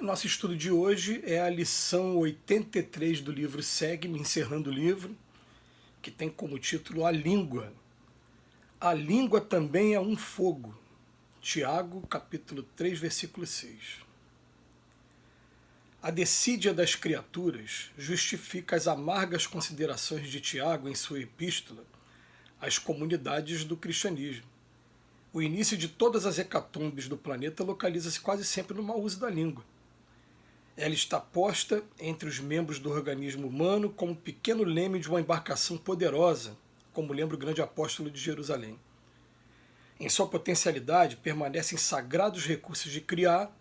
Nosso estudo de hoje é a lição 83 do livro Segue-me, encerrando o livro, que tem como título A Língua. A língua também é um fogo. Tiago, capítulo 3, versículo 6. A desídia das criaturas justifica as amargas considerações de Tiago em sua epístola às comunidades do cristianismo. O início de todas as hecatombes do planeta localiza-se quase sempre no mau uso da língua. Ela está posta entre os membros do organismo humano como um pequeno leme de uma embarcação poderosa, como lembra o grande apóstolo de Jerusalém. Em sua potencialidade permanecem sagrados recursos de criar,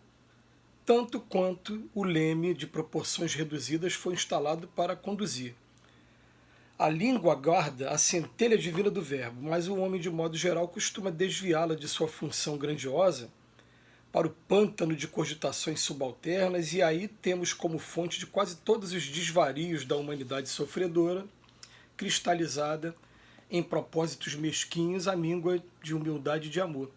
tanto quanto o leme de proporções reduzidas foi instalado para conduzir. A língua guarda a centelha divina do verbo, mas o homem, de modo geral, costuma desviá-la de sua função grandiosa para o pântano de cogitações subalternas, e aí temos como fonte de quase todos os desvarios da humanidade sofredora, cristalizada em propósitos mesquinhos a míngua de humildade e de amor.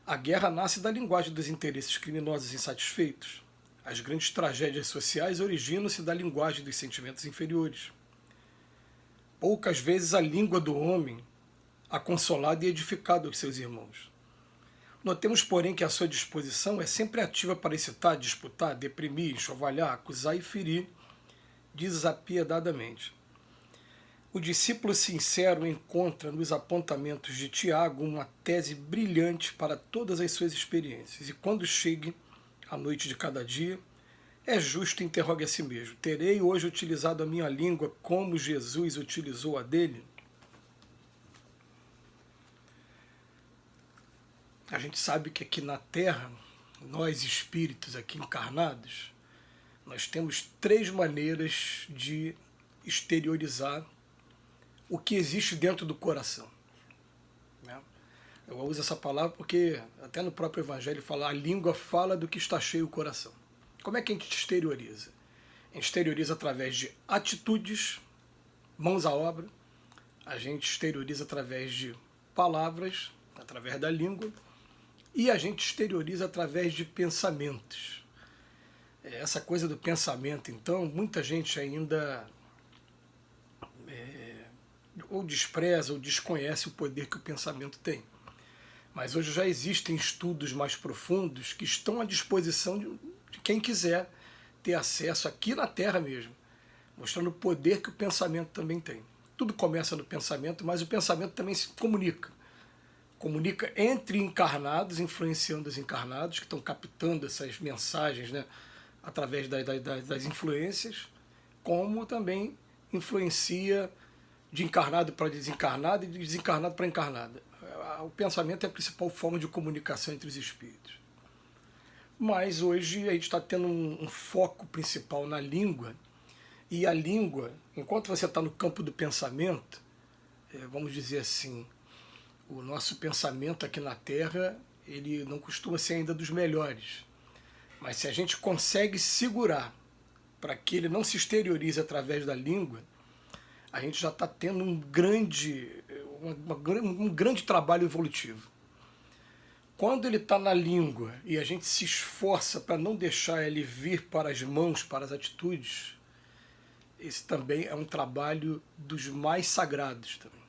A guerra nasce da linguagem dos interesses criminosos insatisfeitos. As grandes tragédias sociais originam-se da linguagem dos sentimentos inferiores. Poucas vezes a língua do homem a consolado e edificado os seus irmãos. Notemos, porém, que a sua disposição é sempre ativa para excitar, disputar, deprimir, enxovalhar, acusar e ferir desapiedadamente. O discípulo sincero encontra nos apontamentos de Tiago uma tese brilhante para todas as suas experiências, e quando chegue a noite de cada dia, é justo interrogue a si mesmo: terei hoje utilizado a minha língua como Jesus utilizou a dele? A gente sabe que aqui na Terra, nós espíritos aqui encarnados, nós temos três maneiras de exteriorizar o que existe dentro do coração. Eu uso essa palavra porque até no próprio Evangelho fala: a língua fala do que está cheio o coração. Como é que a gente exterioriza? A gente exterioriza através de atitudes, mãos à obra, a gente exterioriza através de palavras, através da língua, e a gente exterioriza através de pensamentos. Essa coisa do pensamento, então, muita gente ainda ou despreza ou desconhece o poder que o pensamento tem. Mas hoje já existem estudos mais profundos que estão à disposição de quem quiser ter acesso aqui na Terra mesmo, mostrando o poder que o pensamento também tem. Tudo começa no pensamento, mas o pensamento também se comunica. Comunica entre encarnados, influenciando os encarnados, que estão captando essas mensagens, né, através das influências, como também influencia de encarnado para desencarnado e de desencarnado para encarnado. O pensamento é a principal forma de comunicação entre os espíritos. Mas hoje a gente está tendo um foco principal na língua, e a língua, enquanto você está no campo do pensamento, vamos dizer assim, o nosso pensamento aqui na Terra, ele não costuma ser ainda dos melhores. Mas se a gente consegue segurar para que ele não se exteriorize através da língua, a gente já está tendo um grande trabalho evolutivo. Quando ele está na língua e a gente se esforça para não deixar ele vir para as mãos, para as atitudes, esse também é um trabalho dos mais sagrados também.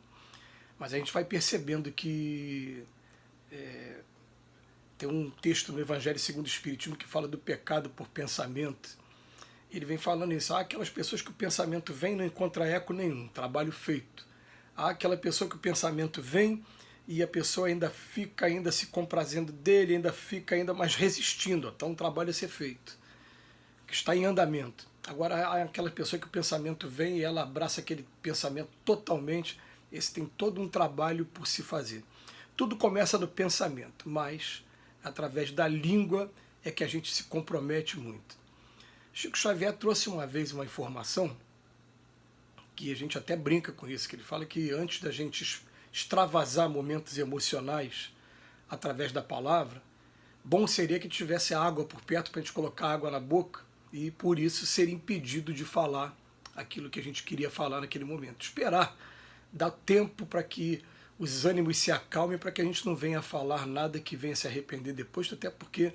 Mas a gente vai percebendo que tem um texto no Evangelho segundo o Espiritismo que fala do pecado por pensamento. Ele vem falando isso: aquelas pessoas que o pensamento vem e não encontra eco nenhum, trabalho feito. Há aquela pessoa que o pensamento vem e a pessoa ainda fica se comprazendo dele, ainda fica mais resistindo, então um trabalho a ser feito, que está em andamento. Agora há aquela pessoa que o pensamento vem e ela abraça aquele pensamento totalmente. Esse tem todo um trabalho por se fazer. Tudo começa no pensamento, mas através da língua é que a gente se compromete muito. Chico Xavier trouxe uma vez uma informação que a gente até brinca com isso, que ele fala que antes da gente extravasar momentos emocionais através da palavra, bom seria que tivesse água por perto para a gente colocar água na boca e por isso ser impedido de falar aquilo que a gente queria falar naquele momento. Esperar, dar tempo para que os ânimos se acalmem, para que a gente não venha falar nada que venha se arrepender depois, até porque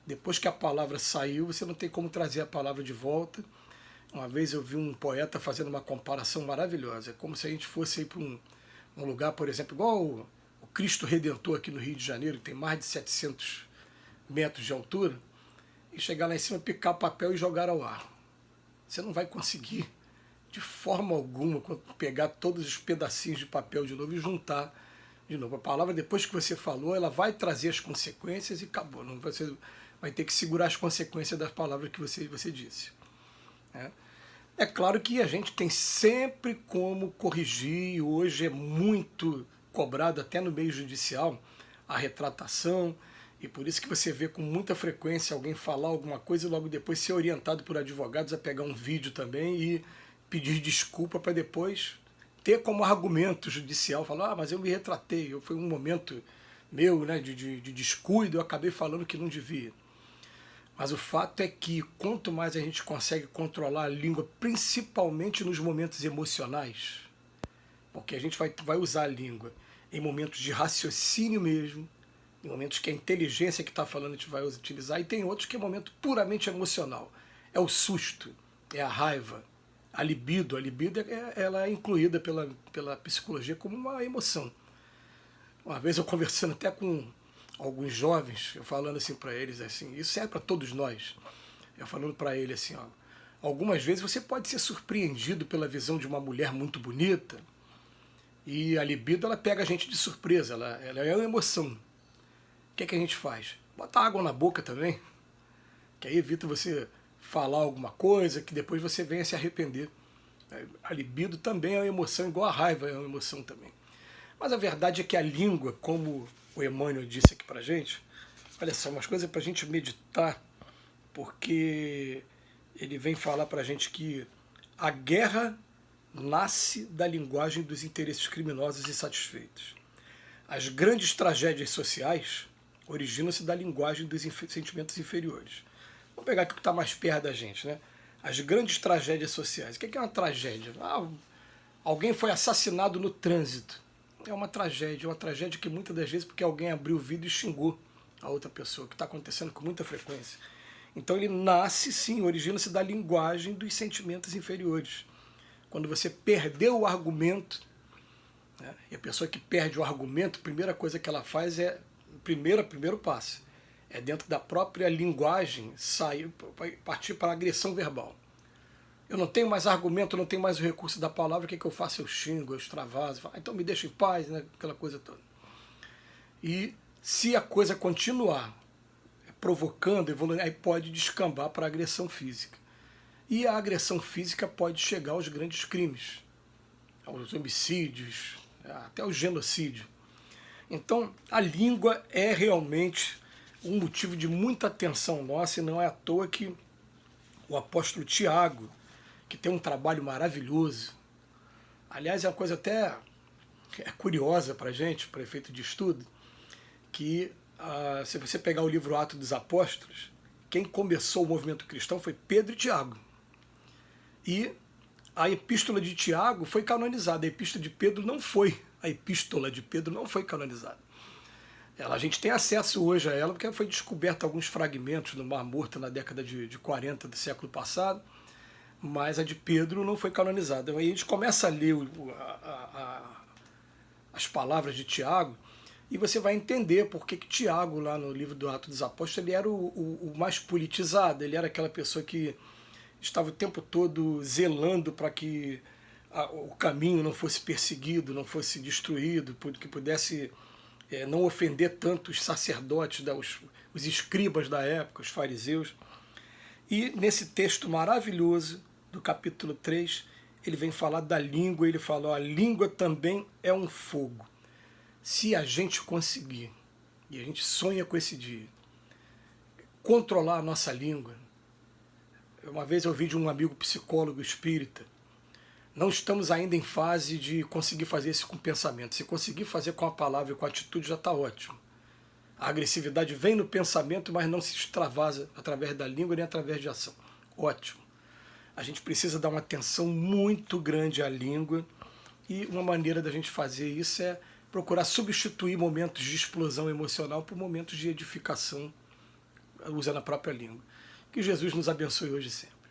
Depois que a palavra saiu, você não tem como trazer a palavra de volta. Uma vez eu vi um poeta fazendo uma comparação maravilhosa. É como se a gente fosse ir para um lugar, por exemplo, igual o Cristo Redentor aqui no Rio de Janeiro, que tem mais de 700 metros de altura, e chegar lá em cima, picar papel e jogar ao ar. Você não vai conseguir, de forma alguma, pegar todos os pedacinhos de papel de novo e juntar de novo. A palavra, depois que você falou, ela vai trazer as consequências e acabou. Não, você vai ter que segurar as consequências das palavras que você disse. É claro que a gente tem sempre como corrigir, hoje é muito cobrado até no meio judicial a retratação, e por isso que você vê com muita frequência alguém falar alguma coisa e logo depois ser orientado por advogados a pegar um vídeo também e pedir desculpa para depois ter como argumento judicial, falar, mas eu me retratei, foi um momento meu, né, de descuido, eu acabei falando que não devia. Mas o fato é que quanto mais a gente consegue controlar a língua, principalmente nos momentos emocionais, porque a gente vai usar a língua em momentos de raciocínio mesmo, em momentos que a inteligência que está falando a gente vai utilizar, e tem outros que é momento puramente emocional. É o susto, é a raiva, a libido. A libido ela é incluída pela psicologia como uma emoção. Uma vez eu conversando até com alguns jovens, eu falando assim para eles, assim, isso é para todos nós. Eu falando para ele assim, ó, algumas vezes você pode ser surpreendido pela visão de uma mulher muito bonita e a libido ela pega a gente de surpresa, ela é uma emoção. O que é que a gente faz? Bota água na boca também, que aí evita você falar alguma coisa que depois você venha se arrepender. A libido também é uma emoção, igual a raiva é uma emoção também. Mas a verdade é que a língua, como o Emmanuel disse aqui pra gente, olha só, umas coisas pra gente meditar, porque ele vem falar pra gente que a guerra nasce da linguagem dos interesses criminosos e insatisfeitos. As grandes tragédias sociais originam-se da linguagem dos sentimentos inferiores. Vamos pegar aqui o que está mais perto da gente, né? As grandes tragédias sociais. O que é uma tragédia? Alguém foi assassinado no trânsito. É uma tragédia que muitas das vezes porque alguém abriu o vidro e xingou a outra pessoa, que está acontecendo com muita frequência. Então ele nasce, sim, origina-se da linguagem dos sentimentos inferiores. Quando você perdeu o argumento, né, e a pessoa que perde o argumento, a primeira coisa que ela faz é, primeiro passo, é dentro da própria linguagem sair, partir para a agressão verbal. Eu não tenho mais argumento, não tenho mais o recurso da palavra, o que eu faço? Eu xingo, eu extravaso, então me deixa em paz, né? Aquela coisa toda. E se a coisa continuar provocando, evoluindo, aí pode descambar para a agressão física. E a agressão física pode chegar aos grandes crimes, aos homicídios, até ao genocídio. Então, a língua é realmente um motivo de muita atenção nossa, e não é à toa que o apóstolo Tiago, que tem um trabalho maravilhoso, aliás, é uma coisa até curiosa para a gente, para efeito de estudo, que se você pegar o livro Atos dos Apóstolos, quem começou o movimento cristão foi Pedro e Tiago. E a epístola de Tiago foi canonizada, a epístola de Pedro não foi. A epístola de Pedro não foi canonizada. A gente tem acesso hoje a ela porque foi descoberto alguns fragmentos no Mar Morto na década de 40 do século passado, mas a de Pedro não foi canonizada. Aí a gente começa a ler as palavras de Tiago e você vai entender por que Tiago, lá no livro do Atos dos Apóstolos, ele era o mais politizado, ele era aquela pessoa que estava o tempo todo zelando para que o caminho não fosse perseguido, não fosse destruído, que pudesse não ofender tanto os sacerdotes, os escribas da época, os fariseus. E nesse texto maravilhoso do capítulo 3, ele vem falar da língua, ele fala, a língua também é um fogo. Se a gente conseguir, e a gente sonha com esse dia, controlar a nossa língua. Uma vez eu ouvi de um amigo psicólogo espírita, não estamos ainda em fase de conseguir fazer isso com pensamento. Se conseguir fazer com a palavra e com a atitude já está ótimo. A agressividade vem no pensamento, mas não se extravasa através da língua nem através de ação. Ótimo. A gente precisa dar uma atenção muito grande à língua e uma maneira da gente fazer isso é procurar substituir momentos de explosão emocional por momentos de edificação usa na própria língua. Que Jesus nos abençoe hoje e sempre.